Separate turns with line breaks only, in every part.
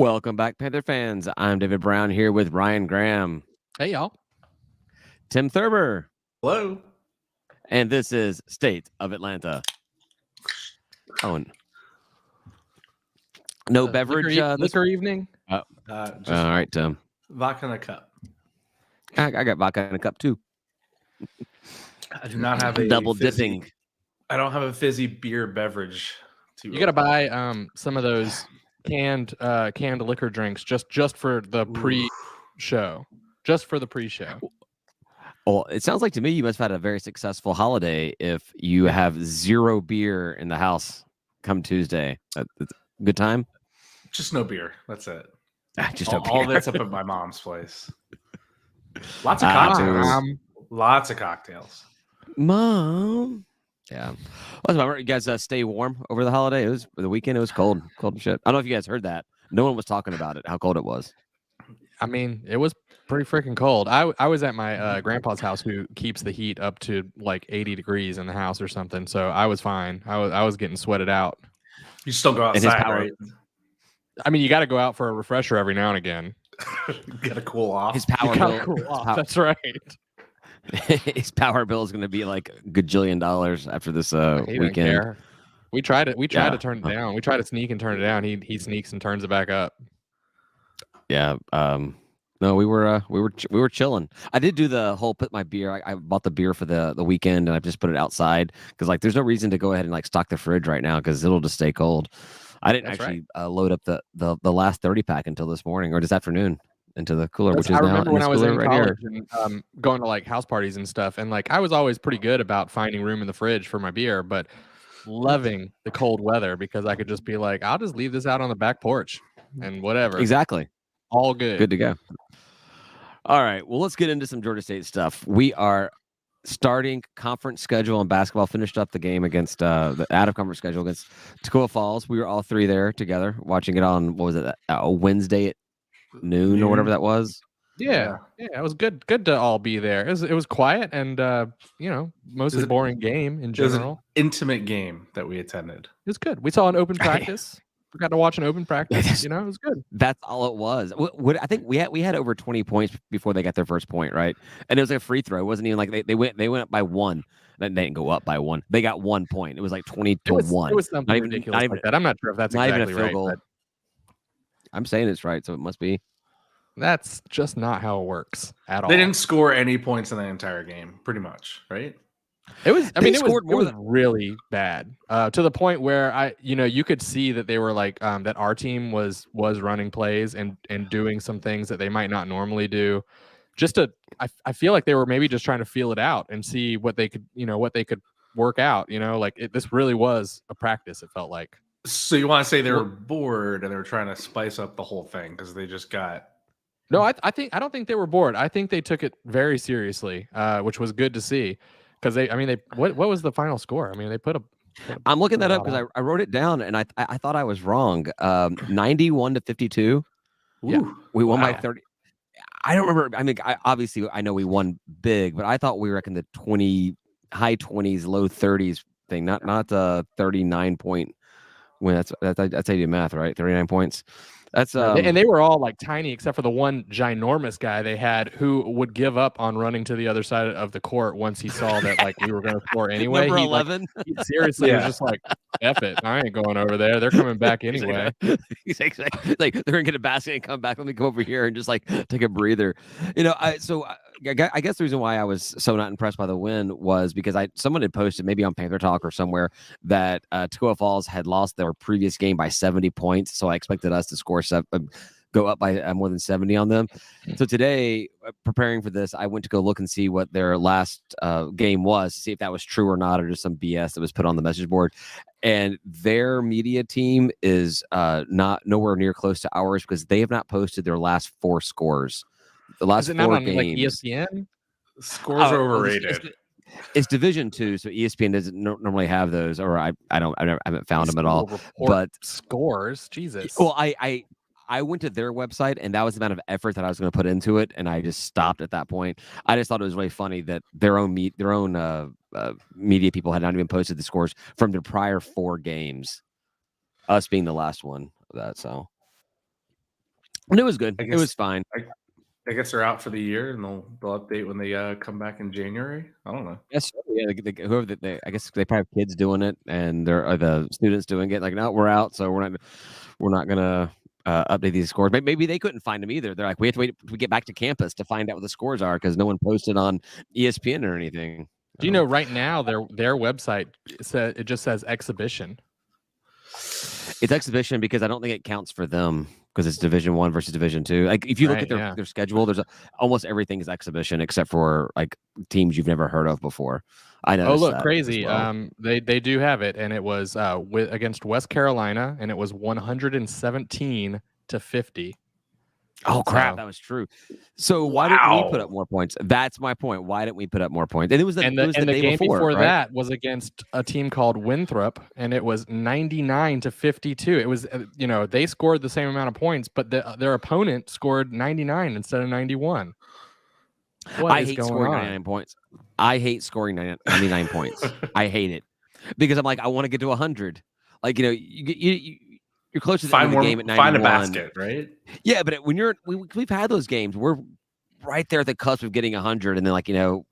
Welcome back, Panther fans. I'm David Brown here with Ryan Graham,
Hey, y'all.
Tim Thurber,
Hello.
and this is State of Atlanta. Oh, and no beverage.
Liquor evening.
All
Just
right, Tim.
vodka in a cup.
I got vodka in a cup too.
I do not have a
Double
fizzy-
dipping.
I don't have a fizzy beer beverage.
You got to buy some of those canned liquor drinks just for the pre-show. Just for the pre-show.
Well, it sounds like to me you must have had a very successful holiday if you have zero beer in the house come Tuesday. It's a good time?
Just no beer. That's it.
Just
All that's up at my mom's place. Lots of cocktails. Lots of cocktails.
Mom. Yeah. You guys stay warm over the holiday? It was the weekend. It was cold and shit. I don't know if you guys heard that. No one was talking about it, how cold it was.
I mean, it was pretty freaking cold. I was at my grandpa's house, who keeps the heat up to like 80 degrees in the house or something. So I was fine. I was getting sweated out.
You still go outside, right?
I mean, you got to go out for a refresher every now and again.
Got to cool off.
His power bill.
Cool off. That's right.
His power bill is going to be like $1 gajillion after this weekend.
We tried it. We tried to turn it down. We tried to sneak and turn it down. He sneaks and turns it back up.
Yeah. No, we were chilling. I did do the whole put my beer. I bought the beer for the weekend and I just put it outside because like there's no reason to go ahead and like stock the fridge right now because it'll just stay cold. I didn't load up the last 30 pack until this morning or this afternoon into the cooler, which is
I
now
remember when I was in
right
college
here.
and going to like house parties and stuff, and like I was always pretty good about finding room in the fridge for my beer, but loving the cold weather because I could just be like, I'll just leave this out on the back porch and whatever.
Exactly.
All good.
Good to go. All right. Well, let's get into some Georgia State stuff. We are starting conference schedule and basketball. Finished up the game against the out-of-conference schedule against Toccoa Falls. We were all three there together watching it on, what was it, a Wednesday at noon or whatever that was.
Yeah, it was good to all be there. It was quiet and mostly boring game in general.
It was an intimate game that we attended.
It was good. We saw an open practice. We got to watch an open practice. It was good.
That's all it was. I think we had over 20 points before they got their first point, right? And it was a free throw. It wasn't even like they went up by one. They didn't go up by one. They got 1 point. It was like 20-1.
It was something ridiculous like that. I'm not sure if that's
not
exactly
even a field
right.
goal.
But
I'm saying it's right, so it must be.
That's just not how it works at all.
They didn't score any points in the entire game, pretty much, right?
It was. I mean, it was really bad to the point where you could see that they were like that. Our team was running plays and doing some things that they might not normally do. I feel like they were maybe just trying to feel it out and see what they could work out. This really was a practice. It felt like.
So you want to say they were bored and they were trying to spice up the whole thing because they just got.
No, I don't think they were bored. I think they took it very seriously, which was good to see. Because what was the final score? I mean, they put a.
I'm looking that up because I wrote it down and I thought I was wrong. 91-52.
Yeah,
we won by 30. I don't remember. I mean, I know we won big, but I thought we were in the high 20s, low 30s thing. Not the 39 point win. That's how you do math, right? 39 points. That's
and they were all like tiny except for the one ginormous guy they had who would give up on running to the other side of the court once he saw that like we were going to score anyway.
Number 11.
He seriously was just like, F it, I ain't going over there. They're coming back anyway.
He's like they're gonna get a basket and come back. Let me go over here and just like take a breather. I guess the reason why I was so not impressed by the win was because someone had posted maybe on Panther Talk or somewhere that Toccoa Falls had lost their previous game by 70 points. So I expected us to score go up by more than 70 on them. So today, preparing for this, I went to go look and see what their last game was, to see if that was true or not, or just some BS that was put on the message board. And their media team is not nowhere near close to ours because they have not posted their last 4 scores. The last 4
not on,
games.
Like ESPN?
Scores are overrated.
It's Division II, so ESPN doesn't normally have those, or I haven't found them at all. But
scores, Jesus.
Well, I went to their website, and that was the amount of effort that I was going to put into it, and I just stopped at that point. I just thought it was really funny that their own media people had not even posted the scores from their prior 4 games, us being the last one of that. So And it was good.
I
It
guess-
was fine.
I guess they're out for the year, and they'll update when they come back in January. I don't know.
Yes, yeah. Whoever I guess they probably have kids doing it, and they're the students doing it. Like, no, we're out, so we're not gonna update these scores. Maybe they couldn't find them either. They're like, we have to wait till we get back to campus to find out what the scores are because no one posted on ESPN or anything.
Do you know right now their website just says exhibition?
It's exhibition because I don't think it counts for them because it's Division 1 versus Division 2. Like if you look
Right,
at their schedule, there's almost everything is exhibition except for like teams you've never heard of before. I know.
Oh, look, crazy. They do have it, and it was against West Carolina, and it was 117-50.
Oh crap,
So-
that was true. So why didn't we put up more points? That's my point. Why didn't we put up more points? And it was the,
And
it was the day
game before
right?
that was against a team called Winthrop, and it was 99-52. It was, they scored the same amount of points, but their opponent scored 99 instead of 91.
I hate scoring 99 points. I hate scoring 99 points. I hate it because I'm like, I want to get to 100. Like, you're close to the end of the game at 91.
Find a basket, right?
Yeah, but when we've had those games, we're right there at the cusp of getting 100, and then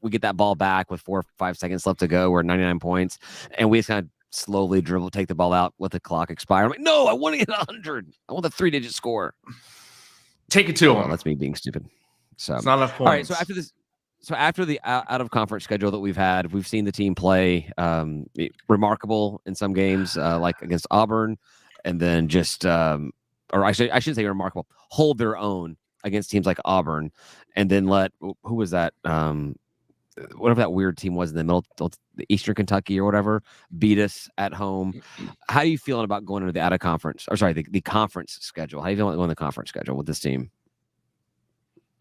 we get that ball back with 4 or 5 seconds left to go. We're at 99 points, and we just kind of slowly take the ball out, let the clock expire. I'm like, no, I want to get 100. I want the 3-digit score.
Take it to them.
That's me being stupid. So
it's not enough points.
All right, so after the out of conference schedule that we've had, we've seen the team play remarkable in some games, like against Auburn, and then just or I shouldn't say remarkable, hold their own against teams like Auburn, and then who was that? Whatever that weird team was in the middle, the Eastern Kentucky or whatever, beat us at home. How are you feeling about going into the out of conference? Or sorry, the conference schedule? How are you feeling about going to the conference schedule with this team?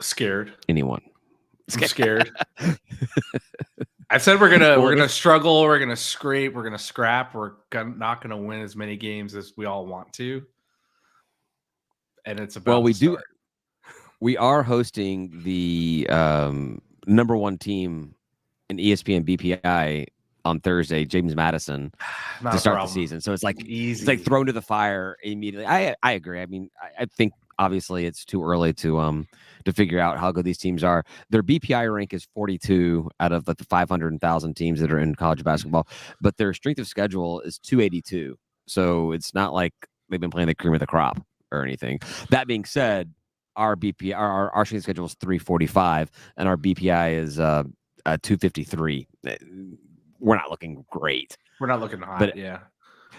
Scared.
Anyone?
I'm scared. I said we're gonna struggle, we're gonna scrape, we're gonna scrap, we're not gonna win as many games as we all want to. And it's about
we are hosting the number 1 team in ESPN BPI on Thursday, James Madison, to start the season. So it's like
easy.
It's like thrown to the fire immediately. I agree. I mean, I think obviously it's too early to figure out how good these teams are. Their BPI rank is 42 out of the 500,000 teams that are in college basketball, but their strength of schedule is 282. So it's not like they've been playing the cream of the crop or anything. That being said, our BPI, our strength schedule is 345, and our BPI is 253. We're not looking great.
We're not looking hot,
but
yeah.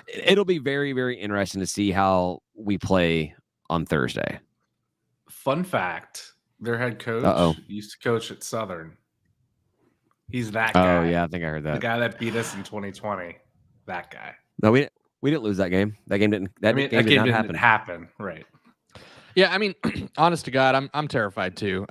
It'll be very, very interesting to see how we play on Thursday.
Fun fact: their head coach used to coach at Southern. He's that guy.
Oh yeah, I think I heard that.
The guy that beat us in 2020. That guy.
No, we didn't lose that game. That game didn't. That game did not
happen. Right.
Yeah, I mean, honest to God, I'm terrified too.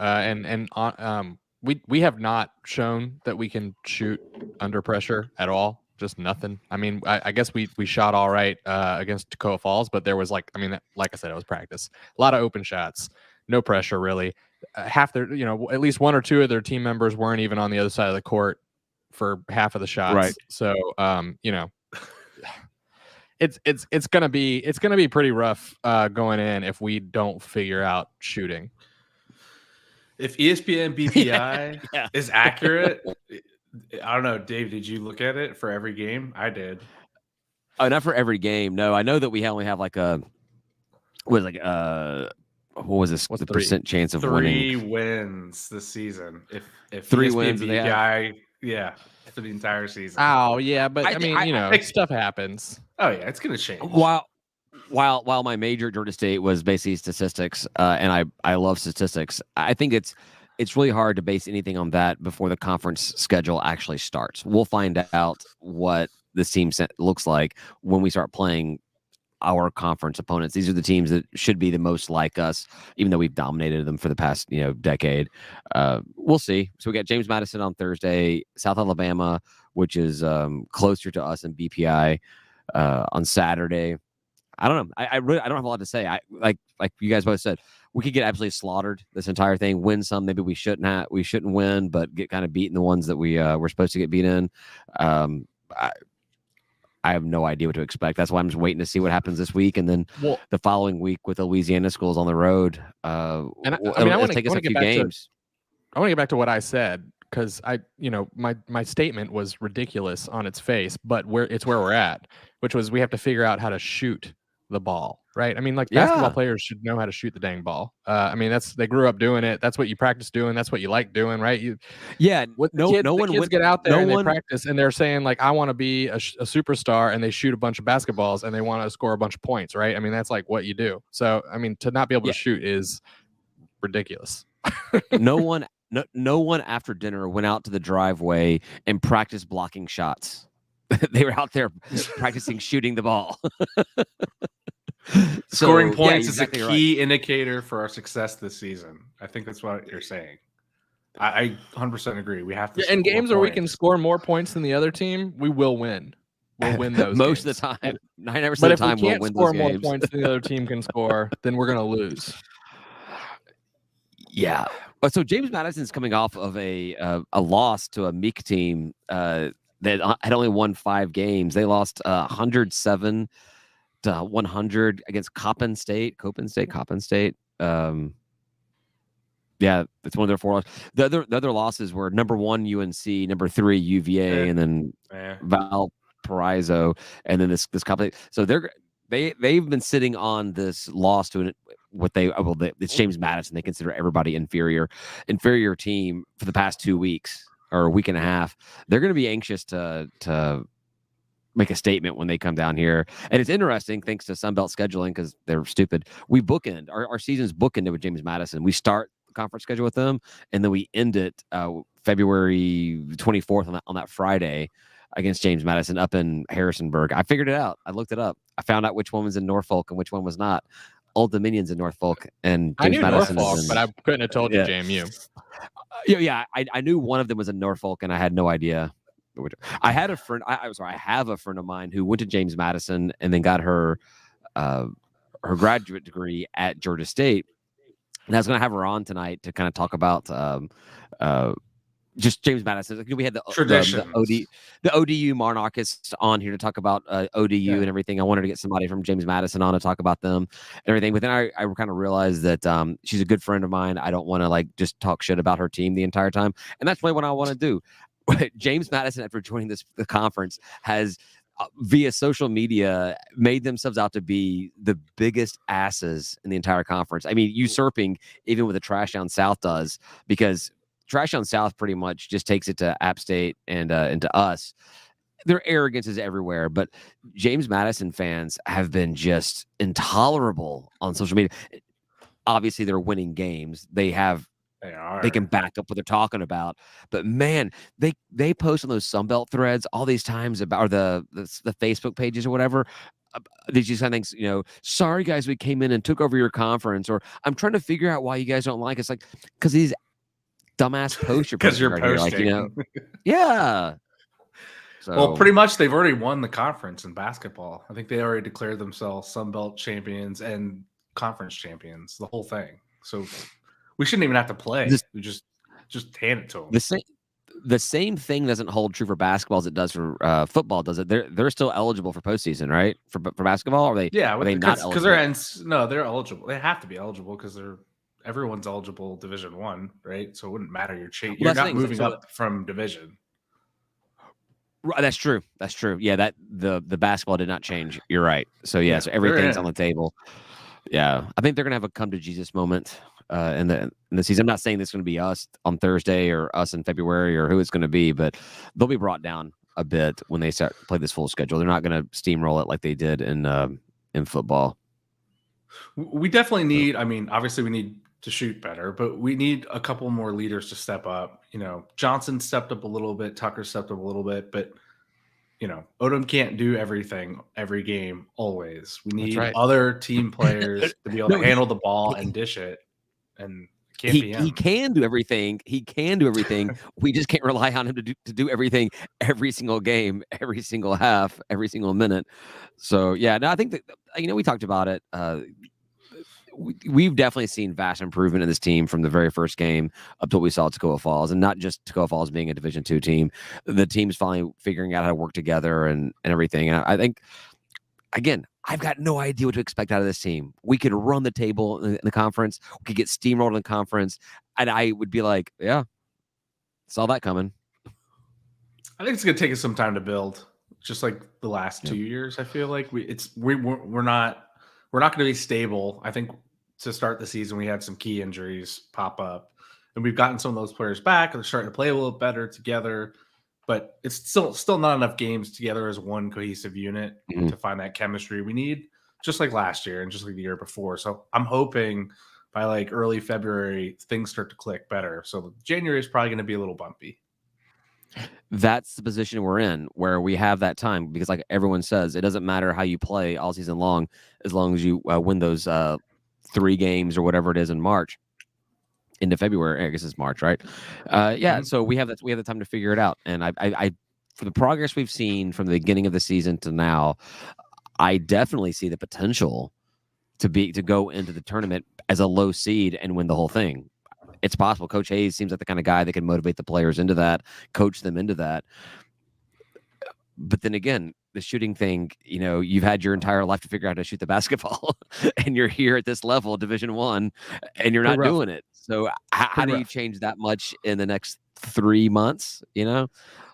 We have not shown that we can shoot under pressure at all. Just nothing. I mean, I guess we shot all right against Toccoa Falls, but there was like I said, it was practice. A lot of open shots, no pressure really. Half their, at least 1 or 2 of their team members weren't even on the other side of the court for half of the shots.
Right.
So, it's gonna be pretty rough going in if we don't figure out shooting.
If ESPN BPI is accurate, I don't know, Dave. Did you look at it for every game? I did.
Oh, not for every game. No, I know that we only have like what was this? What's the percent chance of winning?
3 wins this season. If
3
ESPN
wins,
BPI, for the entire season.
Oh yeah, but I mean, stuff happens.
Oh yeah, it's gonna change.
While my major at Georgia State was basically statistics, and I love statistics, I think it's really hard to base anything on that before the conference schedule actually starts. We'll find out what this team looks like when we start playing our conference opponents. These are the teams that should be the most like us, even though we've dominated them for the past decade. We'll see. So we got James Madison on Thursday, South Alabama, which is closer to us in BPI, on Saturday. I don't know. I really don't have a lot to say. I like you guys both said, we could get absolutely slaughtered this entire thing. Win some, maybe we shouldn't win, but get kind of beaten the ones that we're supposed to get beat in. I I have no idea what to expect. That's why I'm just waiting to see what happens this week, and then the following week with the Louisiana schools on the road.
And I want to
take us a few games.
I want to get back to what I said, because my statement was ridiculous on its face, but it's where we're at, which was we have to figure out how to shoot the ball, right? I mean, like basketball players should know how to shoot the dang ball. I mean, they grew up doing it. That's what you practice doing. That's what you like doing, right? The kids get out there and they practice, and they're saying like, I want to be a superstar, and they shoot a bunch of basketballs and they want to score a bunch of points, right? I mean, that's like what you do. So, I mean, to not be able to shoot is ridiculous.
No one after dinner went out to the driveway and practiced blocking shots. They were out there practicing shooting the ball.
Scoring points is a key indicator for our success this season. I think that's what you're saying. I 100% agree. We have to.
In games where we can score more points than the other team, we will win. We'll win those
most
games.
of the time. 99% of the time, we'll win those games. But if we can't
score more points than the other team can score, then we're going to lose.
Yeah. So James Madison's coming off of a loss to a Meek team that had only won 5 games. They lost 107 to 100 against Coppin State. Yeah, it's one of their 4 losses. The other losses were number 1 UNC, number 3 UVA, and then Valparaiso, and then this Coppin. So they've been sitting on this loss to it's James Madison. They consider everybody inferior team for the past 2 weeks or a week and a half. They're going to be anxious to make a statement when they come down here. And it's interesting, thanks to Sunbelt scheduling, because they're stupid. We bookend our season's bookended with James Madison. We start the conference schedule with them, and then we end it February 24th on that Friday against James Madison up in Harrisonburg. I figured it out. I looked it up. I found out which one was in Norfolk and which one was not. Old Dominion's in Norfolk, and James Madison
Norfolk, but I couldn't have told you JMU.
I knew one of them was in Norfolk, and I had no idea. I had a friend. I have a friend of mine who went to James Madison and then got her graduate degree at Georgia State, and I was going to have her on tonight to kind of talk about just James Madison. We had the ODU monarchists on here to talk about ODU and everything. I wanted to get somebody from James Madison on to talk about them and everything. But then I kind of realized that she's a good friend of mine. I don't want to like just talk shit about her team the entire time, and that's really what I want to do. James Madison, after joining the conference, has via social media made themselves out to be the biggest asses in the entire conference. I mean, usurping even what the Trash Down South does, because Trash Down South pretty much just takes it to App State and to us. Their arrogance is everywhere, but James Madison fans have been just intolerable on social media. Obviously, they're winning games. They can back up what they're talking about. But man, they post on those Sunbelt threads all these times about, or the Facebook pages or whatever. These just kind of things, sorry guys, we came in and took over your conference, or I'm trying to figure out why you guys don't like us. Like, because these dumbass posts you're posting. Yeah. So,
well, pretty much they've already won the conference in basketball. I think they already declared themselves Sunbelt champions and conference champions, the whole thing. So we shouldn't even have to play. We just hand it to them.
The same thing doesn't hold true for basketball as it does for football, does it? They're still eligible for postseason, right? For basketball, are they?
Yeah,
are they not eligible?
Because they're eligible. They have to be eligible because everyone's eligible Division I, right? So it wouldn't matter. You're not moving up from division.
That's true. Yeah, that the basketball did not change. You're right. So yeah, so everything's on the table. Yeah, I think they're gonna have a come to Jesus moment in the season. I'm not saying this is gonna be us on Thursday or us in February or who it's gonna be, but they'll be brought down a bit when they start to play this full schedule. They're not gonna steamroll it like they did in football.
We definitely need. I mean, obviously, we need to shoot better, but we need a couple more leaders to step up. Johnson stepped up a little bit, Tucker stepped up a little bit, but Odom can't do everything every game always. We need other team players to be able to handle the ball and dish it. And
he can do everything. We just can't rely on him to do everything every single game, every single half, every single minute. So yeah, no, I think that we talked about it. we've definitely seen vast improvement in this team from the very first game up to what we saw at Toccoa Falls, and not just Toccoa Falls being a Division II team. The team's finally figuring out how to work together and everything. And I think, again, I've got no idea what to expect out of this team. We could run the table in the conference. We could get steamrolled in the conference, and I would be like, yeah, saw that coming.
I think it's going to take us some time to build, just like the last 2 years. I feel like we're not going to be stable. I think to start the season, we had some key injuries pop up, and we've gotten some of those players back. They're starting to play a little better together, but it's still not enough games together as one cohesive unit to find that chemistry we need, just like last year and just like the year before. So I'm hoping by like early February, things start to click better. So January is probably going to be a little bumpy.
That's the position we're in, where we have that time, because like everyone says, it doesn't matter how you play all season long, as long as you win those 3 games or whatever it is in March into February. I guess it's March, right? So we have the time to figure it out. And I for the progress we've seen from the beginning of the season to now, I definitely see the potential to go into the tournament as a low seed and win the whole thing. It's possible. Coach Hayes seems like the kind of guy that can motivate the players into that, coach them into that. But then again, the shooting thing, you've had your entire life to figure out how to shoot the basketball, and you're here at this level, Division I, and you're not doing it. So how do you change that much in the next 3 months?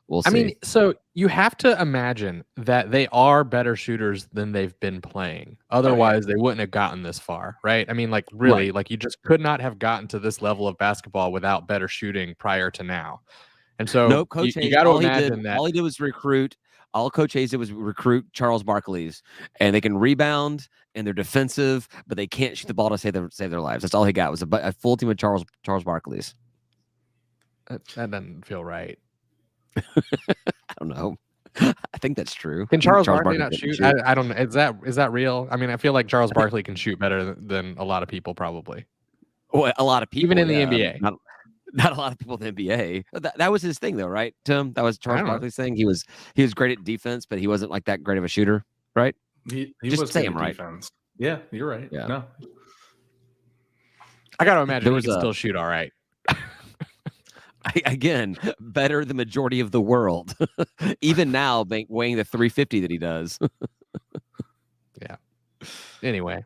We'll see.
I mean, so you have to imagine that they are better shooters than they've been playing. Otherwise, they wouldn't have gotten this far, right? I mean, like really, like you just could not have gotten to this level of basketball without better shooting prior to now. And so
Coach Hayes,
you got to imagine that
all he did was recruit. All Coach Hayes did was recruit Charles Barkley's, and they can rebound and they're defensive, but they can't shoot the ball to save their lives. That's all he got, was a full team of Charles Barkley's.
That doesn't feel right.
I don't know. I think that's true.
Can Charles Barkley not shoot? I don't know. Is that real? I mean, I feel like Charles Barkley can shoot better than a lot of people probably.
Well, a lot of people,
even in the NBA.
Not a lot of people in the NBA. That was his thing, though, right, Tim? That was Charles Barkley's thing. He was great at defense, but he wasn't like that great of a shooter, right?
He
just
was
say him right.
Defense. Yeah, you're right.
Yeah.
No,
I got to imagine he can still shoot all right.
Again, better the majority of the world, even now, weighing the 350 that he does.
Yeah. Anyway,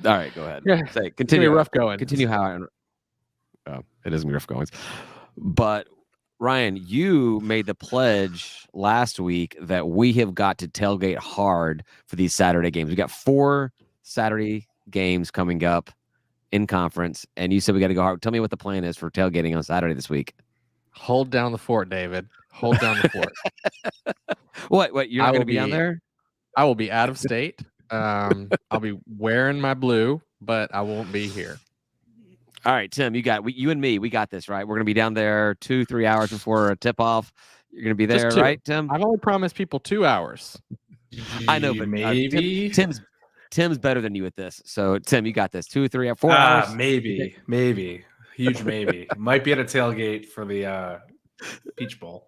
all right, go ahead.
Yeah,
continue.
Rough going.
Continue how. It isn't rough going. But Ryan, you made the pledge last week that we have got to tailgate hard for these Saturday games. We got 4 Saturday games coming up in conference, and you said we got to go hard. Tell me what the plan is for tailgating on Saturday this week.
Hold down the fort, David. Hold down the fort.
What? You're not going to be down there?
I will be out of state. I'll be wearing my blue, but I won't be here.
All right, Tim, you and me, we got this, right? We're going to be down there 2-3 hours before a tip-off. You're going to be there, right, Tim?
I've only promised people 2 hours.
I know, but
maybe
Tim's better than you at this. So, Tim, you got this. 2, 3, or 4 hours.
Maybe. Huge maybe. Might be at a tailgate for the Peach Bowl.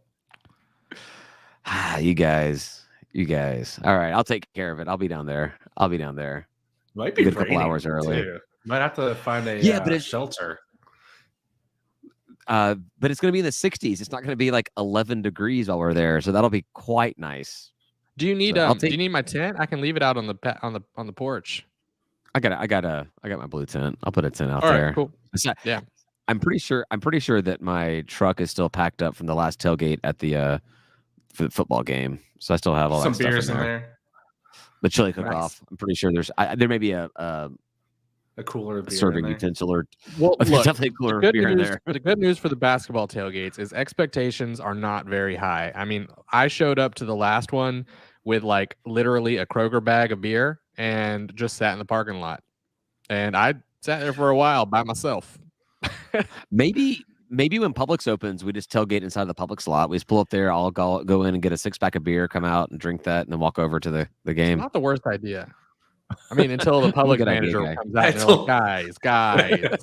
You guys. All right, I'll take care of it. I'll be down there.
Might be
a couple hours early.
Too. Might have to find a shelter.
But it's going to be in the 60s. It's not going to be like 11 degrees while we're there, so that'll be quite nice.
Do you need do you need my tent? I can leave it out on the porch.
I got my blue tent. I'll put a tent out
All
there.
Right, cool.
Yeah. I'm pretty sure that my truck is still packed up from the last tailgate at the for the football game. So I still have all
some
that stuff
beers
in there. The chili cook-off. I'm pretty sure there may be a
cooler beer
serving utensil or
look,
definitely a cooler beer in there.
The good news for the basketball tailgates is expectations are not very high. I mean, I showed up to the last one with like literally a Kroger bag of beer and just sat in the parking lot. And I sat there for a while by myself.
Maybe when Publix opens, we just tailgate inside the Publix lot. We just pull up there. I'll go in and get a 6-pack of beer, come out and drink that, and then walk over to the game.
It's not the worst idea. I mean, until the public manager comes out and they're like, guys.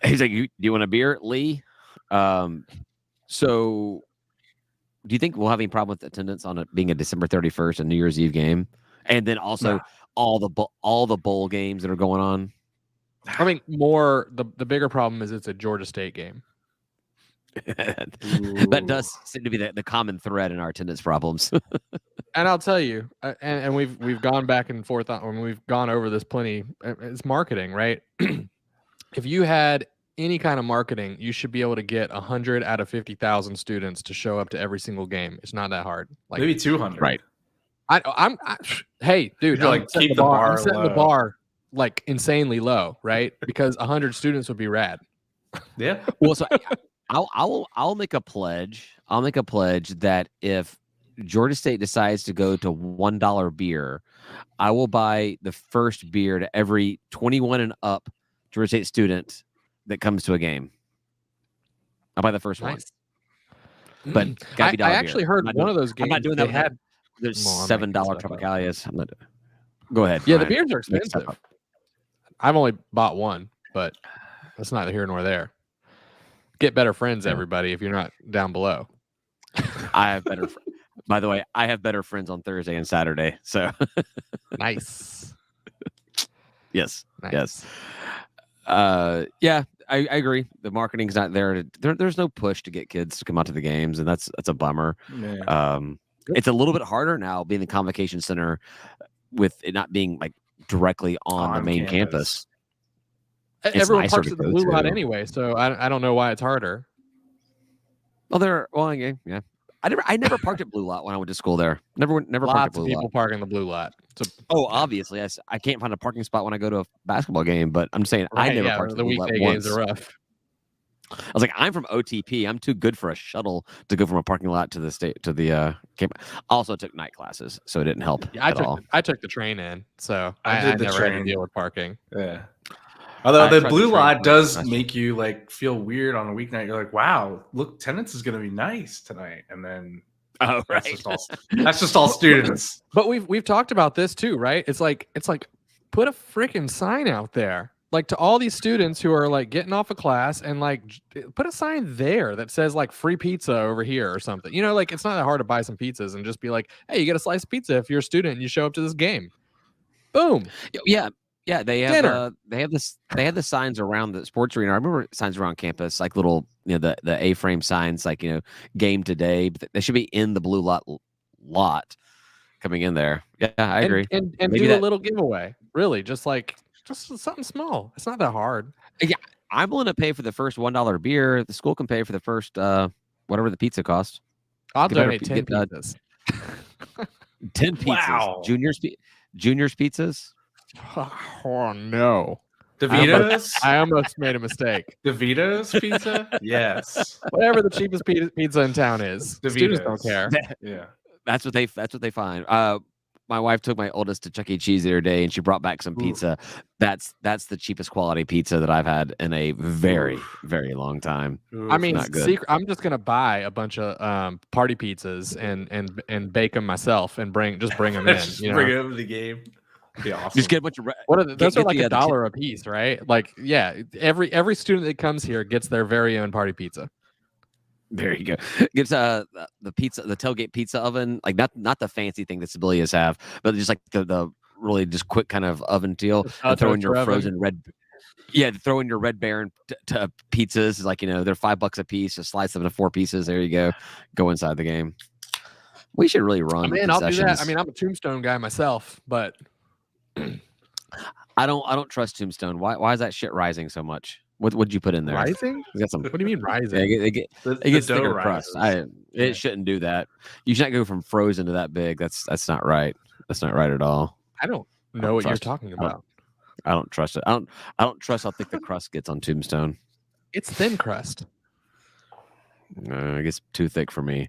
He's like, do you want a beer, Lee? So do you think we'll have any problem with attendance on it being a December 31st, a New Year's Eve game? And then also all the bowl games that are going on.
I think the bigger problem is it's a Georgia State game.
That does seem to be the common thread in our attendance problems.
And I'll tell you, and we've gone back and forth on, we've gone over this plenty. It's marketing, right? If you had any kind of marketing, you should be able to get 100 out of 50,000 students to show up to every single game. It's not that hard. Like
maybe 200.
Right.
Hey, dude,
like keep the bar
I'm setting
low.
the bar like insanely low, right? Because 100 students would be rad.
Yeah.
Well, so I'll make a pledge. I'll make a pledge that if Georgia State decides to go to $1 beer, I will buy the first beer to every 21 and up Georgia State student that comes to a game. I'll buy the first one. But gotta be
I
$1
actually
beer.
heard one of those games.
I'm not doing
they
that.
had.
There's
Well, I'm
$7
making stuff up.
Tropicalias. I'm not. Go ahead.
Yeah, the
Ryan.
beers are
Make stuff
expensive.
up.
I've only bought one, but that's neither here nor there. Get better friends, everybody, if you're not down below.
I have better. By the way, I have better friends on Thursday and Saturday. So
Nice.
yes,
Nice.
yes. Yeah, I agree. The marketing's not there. There's no push to get kids to come out to the games, and that's a bummer.
Yeah.
It's a little bit harder now being the convocation center with it not being like directly on the main campus.
Everyone
nicer
parks
to
at the
go
blue lot
to.
anyway, so I don't know why it's harder.
Well, yeah. I never parked at Blue Lot when I went to school there. Never parked at
Lots
Blue
of people
Lot.
park in the blue lot.
Oh, obviously, I can't find a parking spot when I go to a basketball game. But I'm saying I
Right,
never
yeah,
parked at
the
Blue Lot
weekday
once.
games are rough.
I was like, I'm from OTP. I'm too good for a shuttle to go from a parking lot to the camp. Also took night classes, so it didn't help
Yeah,
at all.
I took the train in, so
I
I
did the
never had to
train.
deal with parking.
Yeah. Although
I
the
tried
blue
to train
lot
for
does
semester.
make you like feel weird on a weeknight. You're like, wow, look, attendance is going to be nice tonight, and then
Oh,
that's just all students.
But we've talked about this too, right? It's like put a freaking sign out there, like to all these students who are like getting off of class, and like put a sign there that says like free pizza over here or something. You know, like it's not that hard to buy some pizzas and just be like, hey, you get a slice of pizza if you're a student and you show up to this game. Boom.
Yeah. They have they have the signs around the sports arena. I remember signs around campus, like little the A-frame signs, like game today. But they should be in the blue lot coming in there. Yeah, I agree.
And
Maybe
do
that-
a little giveaway. Really, just something small. It's not that hard.
I'm willing to pay for the first $1 beer. The school can pay for the first whatever the pizza costs.
I'll
Get better
donate
pi-
10
get,
pizzas.
10 pizzas.
Wow.
Juniors pizzas.
Oh no.
DeVito's?
I almost made a mistake.
DeVito's pizza? Yes.
Whatever the cheapest pizza in town is. Students don't
DeVito's.
care.
Yeah.
That's what they find. My wife took my oldest to Chuck E. Cheese the other day, and she brought back some
Ooh.
pizza. That's the cheapest quality pizza that I've had in a very, very long time.
Ooh,
I mean,
not good.
I'm just gonna buy a bunch of party pizzas and bake them myself and bring them in.
just
You know?
bring it over to the game. Be awesome.
Just get a bunch of.
What are those
get
are like
the,
$1 a piece, right? Like, yeah, every student that comes here gets their very own party pizza.
There you go. Gets the pizza, the tailgate pizza oven, like not the fancy thing that Sibelius have, but just like the really just quick kind of oven deal. And throw in your
toaster oven.
frozen red. Yeah, throw in your Red Baron to pizzas. Is like they're $5 a piece. Just slice them into 4 pieces. There you go. Go inside the game. We should really run.
Man, I'll do that.
concessions.
I mean, I'm a Tombstone guy myself, but
I don't trust Tombstone. Why is that shit rising so much? What'd you put in there?
rising?
We got some.
What do you mean rising?
Yeah, it
the
gets
dough
thicker crust.
rises.
It
Yeah.
shouldn't do that. You should not go from frozen to that big. That's not right. That's not right at all.
I don't
I
know
don't
what you're
trust-
talking
I don't-
about.
I don't trust it. I don't trust how thick the crust gets on Tombstone.
It's thin crust.
It gets too thick for me.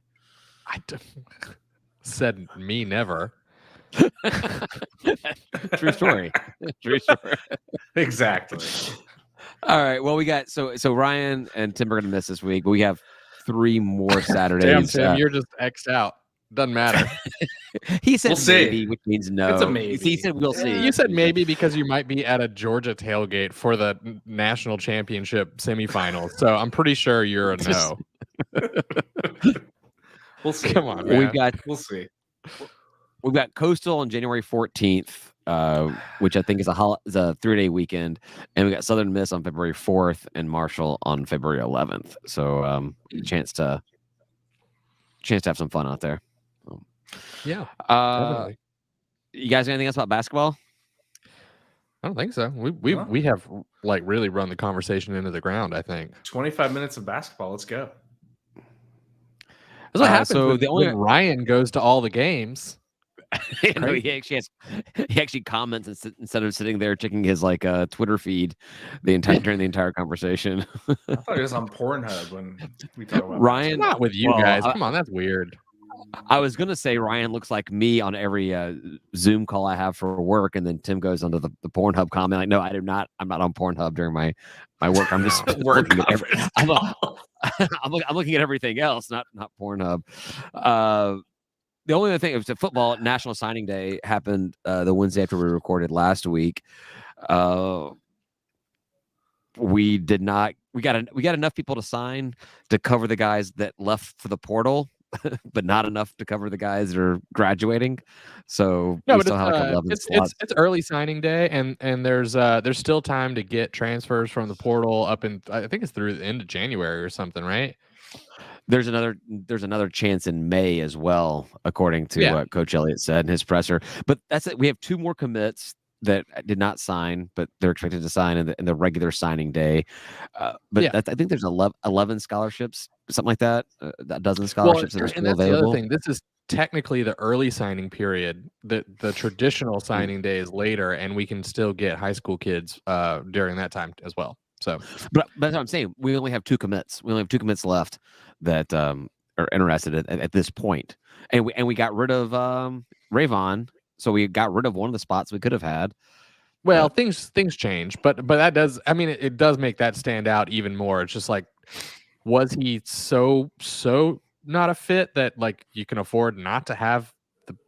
Said me never.
True story. True story.
Exactly.
All right. Well, we got so Ryan and Tim are gonna miss this week, but we have 3 more Saturdays.
Damn, Tim, you're just X'd out. Doesn't matter.
He said
We'll see.
maybe, which means no.
It's a maybe.
He said we'll see.
You said maybe because you might be at a Georgia tailgate for the national championship semifinals. So I'm pretty sure you're a no.
We'll see.
Come on, man.
We've got
We'll see.
Coastal on January 14th. which I think is a 3-day weekend, and we got Southern Miss on February 4th and Marshall on February 11th. So chance to have some fun out there.
Yeah,
definitely. You guys got anything else about basketball?
I don't think so. We have like really run the conversation into the ground. I think
25 minutes of basketball. Let's go.
That's what happens when Ryan goes to all the games.
No, he actually comments instead of sitting there checking his Twitter feed during the entire conversation.
I thought he was on Pornhub when we talk about
Ryan.
Not with you guys. Come on, that's weird.
I was gonna say Ryan looks like me on every Zoom call I have for work, and then Tim goes onto the Pornhub comment like, "No, I do not. I'm not on Pornhub during my work. I'm just looking at I'm looking at everything else, not Pornhub." The only other thing, it was football. National Signing Day happened the Wednesday after we recorded last week. We got enough people to sign to cover the guys that left for the portal, but not enough to cover the guys that are graduating. So we still have 11 slots.
It's early signing day, and there's still time to get transfers from the portal up in, I think it's through the end of January or something, right?
There's another chance in May as well, according to what Coach Elliott said in his presser. But that's it. We have 2 more commits that did not sign, but they're expected to sign in the regular signing day. I think there's 11 scholarships, something like that. A dozen scholarships that are still available.
The other thing. This is technically the early signing period. The traditional signing day is later, and we can still get high school kids during that time as well. So,
but that's what I'm saying. We only have 2 commits. We only have 2 commits left that are interested at this point. And we got rid of Rayvon, so we got rid of one of the spots we could have had.
Well, things change, but that does. I mean, it does make that stand out even more. It's just like, was he so not a fit that like you can afford not to have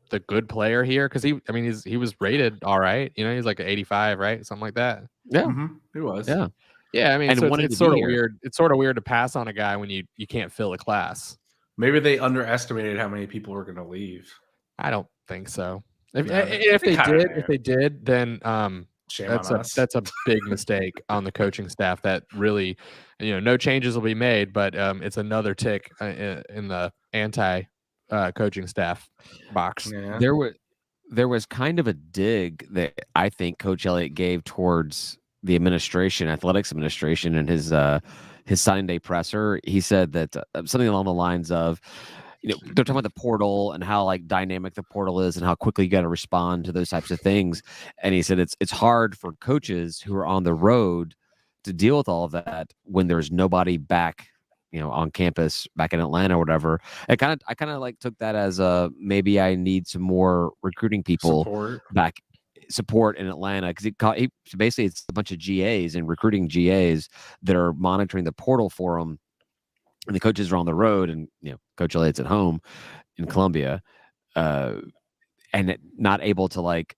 the good player here? Because he was rated all right. You know, he's like an 85, right? Something like that.
Yeah,
he was.
Yeah.
Yeah, I mean, so it's sort of weird. It's sort of weird to pass on a guy when you can't fill a class.
Maybe they underestimated how many people were going to leave.
I don't think so. If they did, then that's a big mistake on the coaching staff. That really, no changes will be made, but it's another tick in the anti coaching staff box.
Yeah.
There was kind of a dig that I think Coach Elliott gave towards the athletics administration, and his signing day presser. He said that something along the lines of, they're talking about the portal and how like dynamic the portal is and how quickly you got to respond to those types of things. And he said it's hard for coaches who are on the road to deal with all of that when there's nobody back, on campus back in Atlanta or whatever. I kind of like took that as maybe I need some more recruiting people support in Atlanta, because basically it's a bunch of GAs and recruiting GAs that are monitoring the portal for him, and the coaches are on the road, and Coach Elliott's at home in Columbia, and not able to like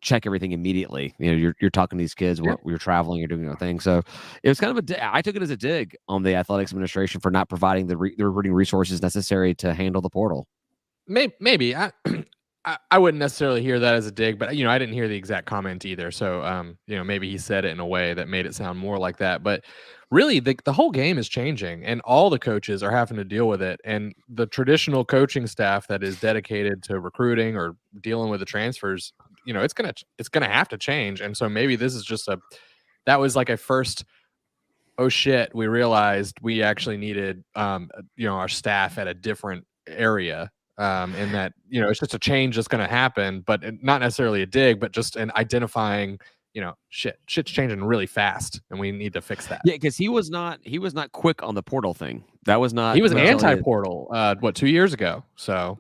check everything immediately. You're talking to these kids while you're traveling, you're doing your thing. So it was kind of I took it as a dig on the athletics administration for not providing the recruiting resources necessary to handle the portal.
Maybe I wouldn't necessarily hear that as a dig, but I didn't hear the exact comment either. So maybe he said it in a way that made it sound more like that. But really, the whole game is changing, and all the coaches are having to deal with it. And the traditional coaching staff that is dedicated to recruiting or dealing with the transfers, it's gonna have to change. And so maybe this is just that was like a first, oh shit, we realized we actually needed our staff at a different area. And that it's just a change that's going to happen, but not necessarily a dig, but just an identifying, shit's changing really fast, and we need to fix that.
Yeah, because he was not quick on the portal thing. That was not.
He was anti-portal 2 years ago. So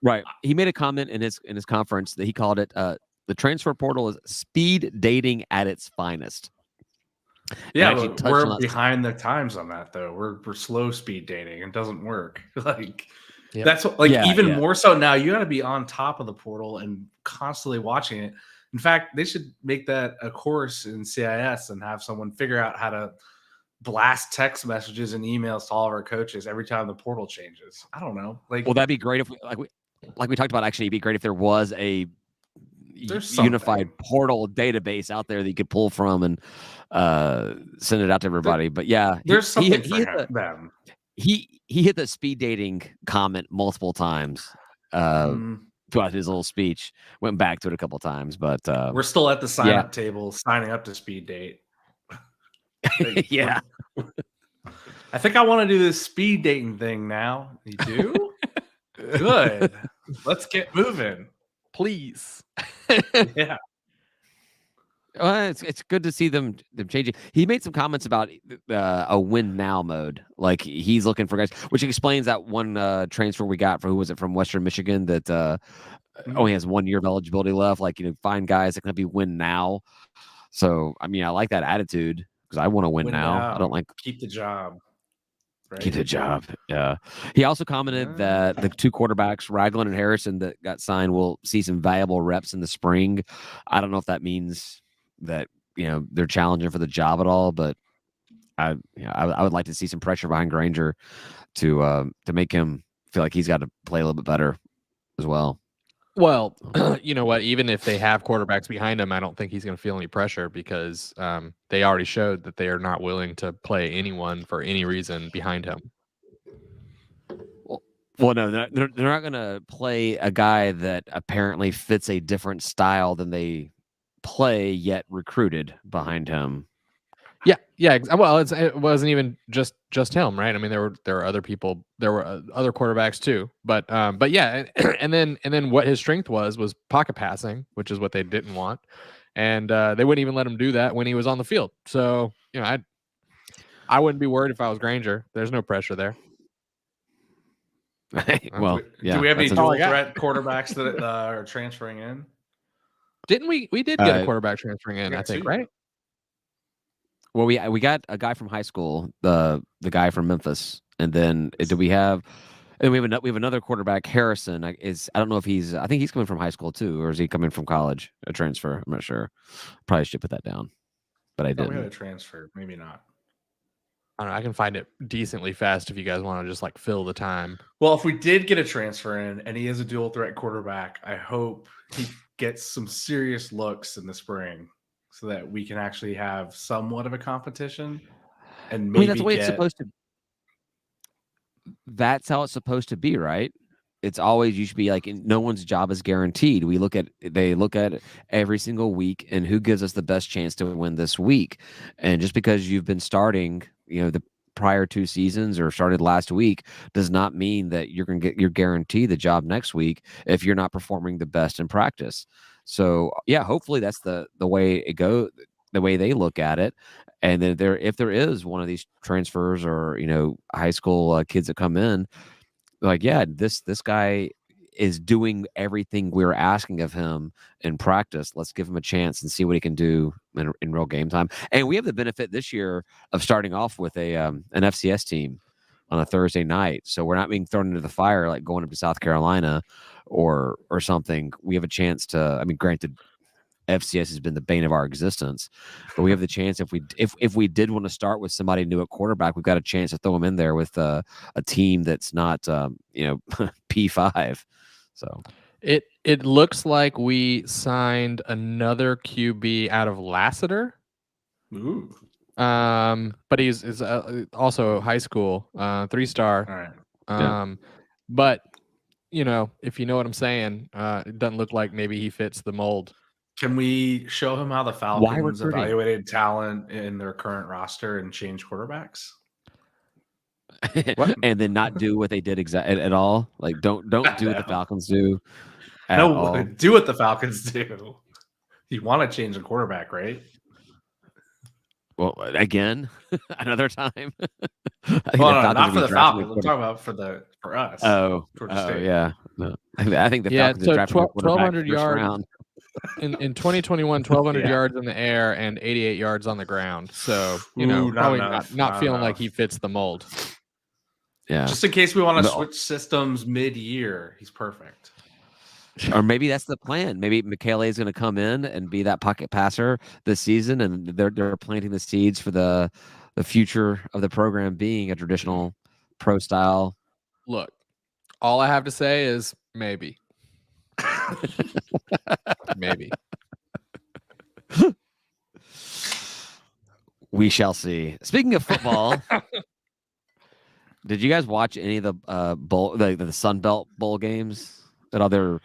right, he made a comment in his conference that he called it the transfer portal is speed dating at its finest.
Yeah, but we're behind the times on that though. We're slow speed dating. It doesn't work. Like. Yep. That's more so now. You got to be on top of the portal and constantly watching it. In fact, they should make that a course in CIS and have someone figure out how to blast text messages and emails to all of our coaches every time the portal changes. I don't know. Well,
that'd be great if we talked about. Actually, it'd be great if there was a
There's
unified
something.
portal database out there that you could pull from and send it out to everybody. But yeah,
There's something
he
for them.
he hit the speed dating comment multiple times throughout his little speech. Went back to it a couple times, but
we're still at the sign-up table, signing up to speed date.
Yeah.
I think I want to do this speed dating thing now. You do? Good. Let's get moving.
Please.
Yeah.
Well, it's good to see them changing. He made some comments about a win now mode. Like he's looking for guys, which explains that one transfer we got from, who was it, from Western Michigan, that only has 1 year of eligibility left. Like, find guys that can be win now. So I mean, I like that attitude because I want to win now. I don't like
keep the job. Right?
Keep the job. Yeah. He also commented that the 2 quarterbacks, Ragland and Harrison, that got signed will see some valuable reps in the spring. I don't know if that means that they're challenging for the job at all, but I would like to see some pressure behind Granger to make him feel like he's got to play a little bit better as well.
Well, you know what? Even if they have quarterbacks behind him, I don't think he's going to feel any pressure because they already showed that they are not willing to play anyone for any reason behind him.
Well, no, they're not going to play a guy that apparently fits a different style than they play yet recruited behind him.
Yeah. Well, it wasn't even just him, right? I mean, there were other people, there were other quarterbacks too, but yeah, and then what his strength was pocket passing, which is what they didn't want, and they wouldn't even let him do that when he was on the field. So I wouldn't be worried if I was Granger. There's no pressure there.
Well, yeah.
Do we have any dual threat quarterbacks that are transferring in?
Didn't we? We did get a quarterback transferring in, I think, right?
Well, we got a guy from high school, the guy from Memphis, and then we have another quarterback, Harrison. I don't know if I think he's coming from high school too, or is he coming from college? A transfer? I'm not sure. Probably should put that down, but I didn't.
We had a transfer, maybe not.
I don't know. I can find it decently fast if you guys want to just fill the time.
Well, if we did get a transfer in and he is a dual threat quarterback, I hope he gets some serious looks in the spring, so that we can actually have somewhat of a competition, and maybe
that's the way it's supposed to. That's how it's supposed to be, right? It's always, you should be like, no one's job is guaranteed. They look at it every single week and who gives us the best chance to win this week. And just because you've been starting, the prior 2 seasons or started last week does not mean that you're guaranteed the job next week if you're not performing the best in practice. So yeah, hopefully that's the way it goes, the way they look at it. And then if there is one of these transfers or high school kids that come in, like, yeah, this guy is doing everything we're asking of him in practice. Let's give him a chance and see what he can do in real game time. And we have the benefit this year of starting off with an FCS team on a Thursday night, so we're not being thrown into the fire like going up to South Carolina or something. We have a chance to. I mean, granted, FCS has been the bane of our existence, but we have the chance if we did want to start with somebody new at quarterback, we've got a chance to throw them in there with a team that's not P5. So
it looks like we signed another QB out of Lassiter.
Ooh.
But he's also high school, 3-star.
All right.
But if you know what I'm saying, it doesn't look like maybe he fits the mold.
Can we show him how the Falcons evaluated talent in their current roster and change quarterbacks?
And then not do what they did at all? Like, don't do what the Falcons do.
No, do what the Falcons do. You want to change the quarterback, right?
Well, again, another time.
Well, not for the Falcons. I'm talking about for us.
Oh, yeah. No. I think the Falcons
so
drafted
1,200 yards
round.
in 2021, 1,200 yards in the air and 88 yards on the ground. So probably not feeling like he fits the mold.
Yeah.
Just in case we want to switch systems mid-year, he's perfect.
Or maybe that's the plan. Maybe Michele is going to come in and be that pocket passer this season, and they're planting the seeds for the future of the program being a traditional pro style.
Look, all I have to say is maybe. Maybe.
We shall see. Speaking of football, did you guys watch any of the the Sun Belt bowl games? That other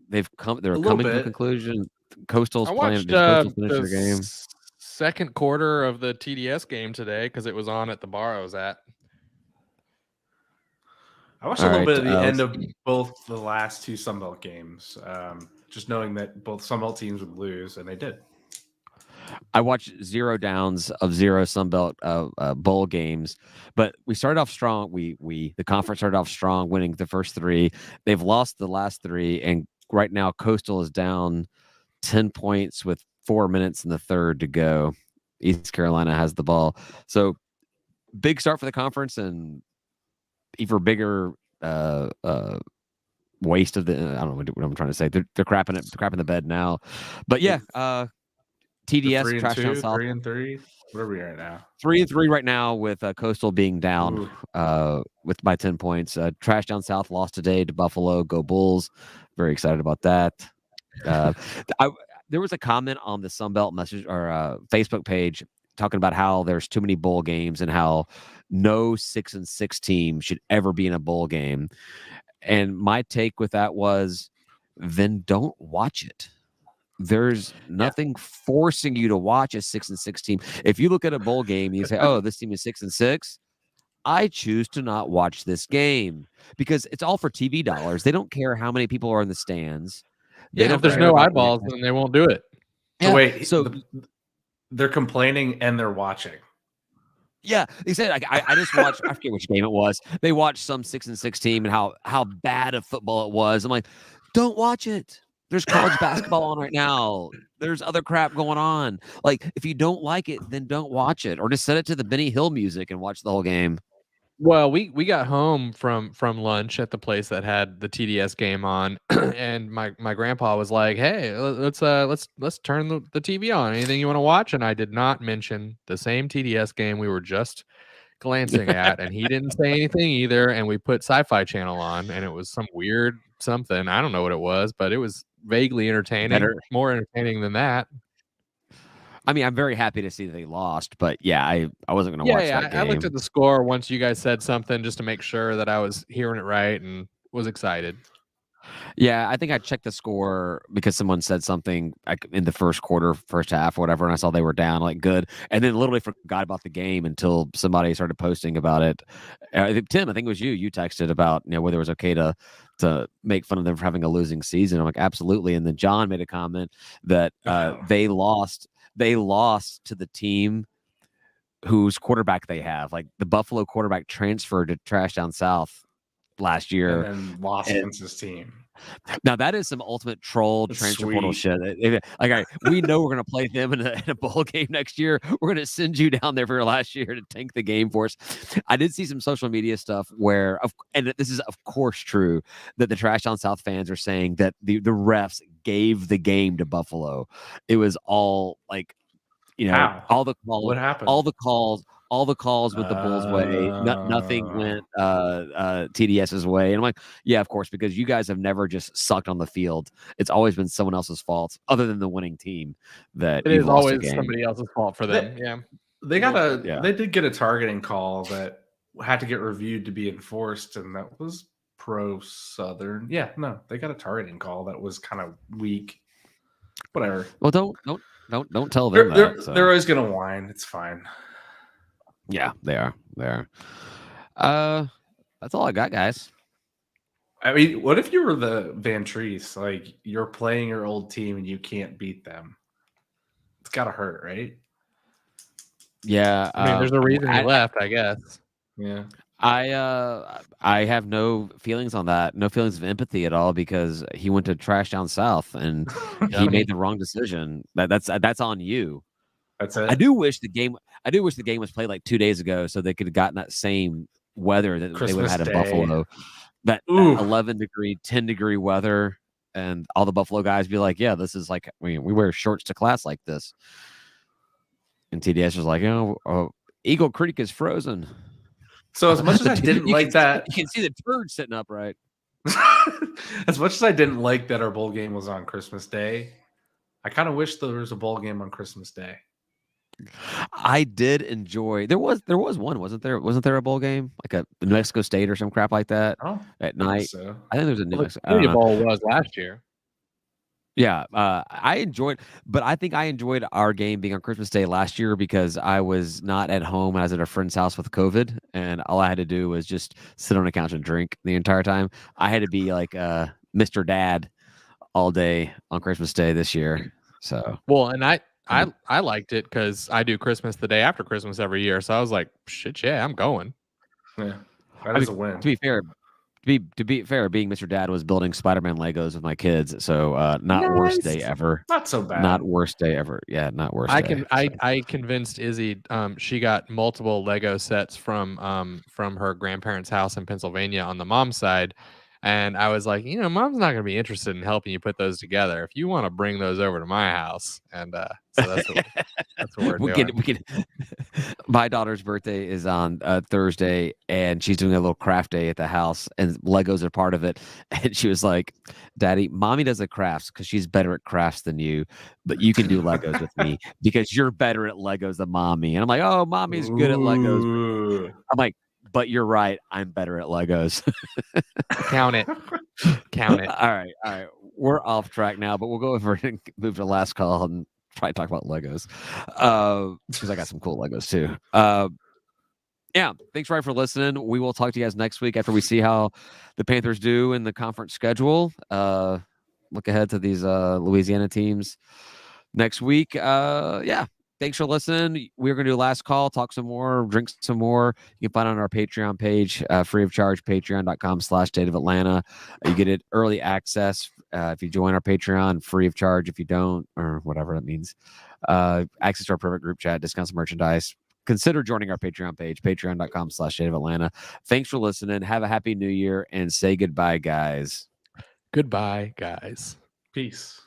they're coming to a conclusion. Coastal's
I
playing.
watched
Did Coastal finish
the
their game?
second quarter of the TDS game today because it was on at the bar I was at.
I watched a little bit of the end of both the last two Sunbelt games, just knowing that both Sunbelt teams would lose, and they did.
I watched 0 downs of 0 Sunbelt bowl games, but we started off strong. The conference started off strong, winning the first 3. They've lost the last 3, and right now Coastal is down 10 points with 4 minutes in the third to go. East Carolina has the ball, so big start for the conference, and even bigger waste of the. I don't know what I'm trying to say. They're crapping the bed now, but yeah. TDS trash down South
3-3. What are we right now?
3-3 right now with Coastal being down by 10 points. Trash down South lost today to Buffalo. Go Bulls! Very excited about that. There was a comment on the Sunbelt message or Facebook page talking about how there's too many bowl games and how no 6-6 team should ever be in a bowl game. And my take with that was, then don't watch it. There's nothing forcing you to watch a 6-6 team. If you look at a bowl game and you say, "Oh, this team is 6-6," I choose to not watch this game because it's all for TV dollars. They don't care how many people are in the stands.
If there's no eyeballs, then they won't do it.
Yeah. So wait, so they're complaining and they're watching.
Yeah, they said I just watched. I forget which game it was. They watched some 6-6 team and how bad of football it was. I'm like, don't watch it. There's college basketball on right now. There's other crap going on. Like, if you don't like it, then don't watch it, or just set it to the Benny Hill music and watch the whole game.
Well, we got home from lunch at the place that had the TDS game on, and my grandpa was like, "Hey, let's turn the TV on. Anything you want to watch?" And I did not mention the same TDS game we were just glancing at, and he didn't say anything either. And we put Sci-Fi Channel on, and it was some weird something. I don't know what it was, but it was vaguely entertaining. More entertaining than that.
I mean, I'm very happy to see that they lost, but yeah, I wasn't going to watch that game.
I looked at the score once you guys said something just to make sure that I was hearing it right and was excited.
Yeah, I think I checked the score because someone said something in the first quarter, first half, or whatever, and I saw they were down, like, good, and then literally forgot about the game until somebody started posting about it. Tim, I think it was you. You texted about whether it was okay to make fun of them for having a losing season. I'm like, absolutely. And then John made a comment that they lost to the team whose quarterback they have. Like, the Buffalo quarterback transferred to Trash Down South last year
and then lost against his team.
Now that is some ultimate troll transfer portal shit. Like, we know we're going to play them in a bowl game next year. We're going to send you down there for your last year to tank the game for us. I did see some social media stuff where, and this is of course true, that the Trash Down South fans are saying that the refs gave the game to Buffalo. It was all like, all the calls.
What happened?
All the calls with the Bulls' way. Nothing went TDS's way. And I'm like, yeah, of course, because you guys have never just sucked on the field. It's always been someone else's fault, other than the winning team. That
it is always somebody else's fault for them.
They did get a targeting call that had to get reviewed to be enforced, and that was pro Southern. Yeah, no, they got a targeting call that was kind of weak. Whatever.
Well, don't tell them that.
They're always gonna whine. It's fine.
Yeah, they are. That's all I got, guys.
I mean, what if you were the Van Treese? Like, you're playing your old team and you can't beat them. It's gotta hurt, right?
Yeah.
I mean, there's a reason he left, I guess.
Yeah.
I have no feelings on that. No feelings of empathy at all, because he went to Trash Down South and he made the wrong decision. That's on you.
That's it.
I do wish the game was played like 2 days ago, so they could have gotten that same weather that they would have had in Buffalo. That 11-degree, 10-degree weather, and all the Buffalo guys be like, "Yeah, this is like we wear shorts to class like this." And TDS was like, Eagle Creek is frozen.
So as much as I didn't like that,
you can see the turd sitting upright.
As much as I didn't like that our bowl game was on Christmas Day, I kind of wish there was a bowl game on Christmas Day.
I did enjoy. There was one, wasn't there? Wasn't there a bowl game like a New Mexico State or some crap like that
I don't
at
think
night?
so.
I think there was a New
Well,
Mexico.
the
I don't
Senior
know.
Bowl was last year.
Yeah, I enjoyed, but I think I enjoyed our game being on Christmas Day last year because I was not at home. I was at a friend's house with COVID, and all I had to do was just sit on the couch and drink the entire time. I had to be like Mr. Dad all day on Christmas Day this year. So,
Well, and I liked it because I do Christmas the day after Christmas every year. So I was like, shit, yeah, I'm going.
Yeah, that
I
is
mean,
a win.
to be fair, being Mr. Dad was building Spider-Man Legos with my kids. So, not worst day
Nice.
ever.
Not so bad.
Not worst day ever. Yeah, not worst day.
I convinced Izzy. She got multiple Lego sets from her grandparents' house in Pennsylvania on the mom's side, and I was like, mom's not gonna be interested in helping you put those together. If you want to bring those over to my house, and so that's what we're doing.
We can. My daughter's birthday is on Thursday, and she's doing a little craft day at the house, and Legos are part of it. And she was like, "Daddy, mommy does the crafts because she's better at crafts than you, but you can do Legos with me because you're better at Legos than mommy." And I'm like, "Oh, mommy's good at Legos."
Ooh.
I'm like, "But you're right. I'm better at Legos."
Count it. Count it.
All right. We're off track now, but we'll go over and move to the last call and try to talk about Legos because I got some cool Legos too. Yeah, thanks, Ryan, for listening. We will talk to you guys next week after we see how the Panthers do in the conference schedule. Look ahead to these Louisiana teams next week. Yeah, thanks for listening. We're going to do last call, talk some more, drink some more. You can find it on our Patreon page, free of charge, patreon.com/State of Atlanta. You get it early access if you join our Patreon, free of charge if you don't, or whatever that means. Access to our private group chat, discounts and merchandise. Consider joining our Patreon page, patreon.com/State of Atlanta. Thanks for listening. Have a happy new year and say goodbye, guys.
Goodbye, guys.
Peace.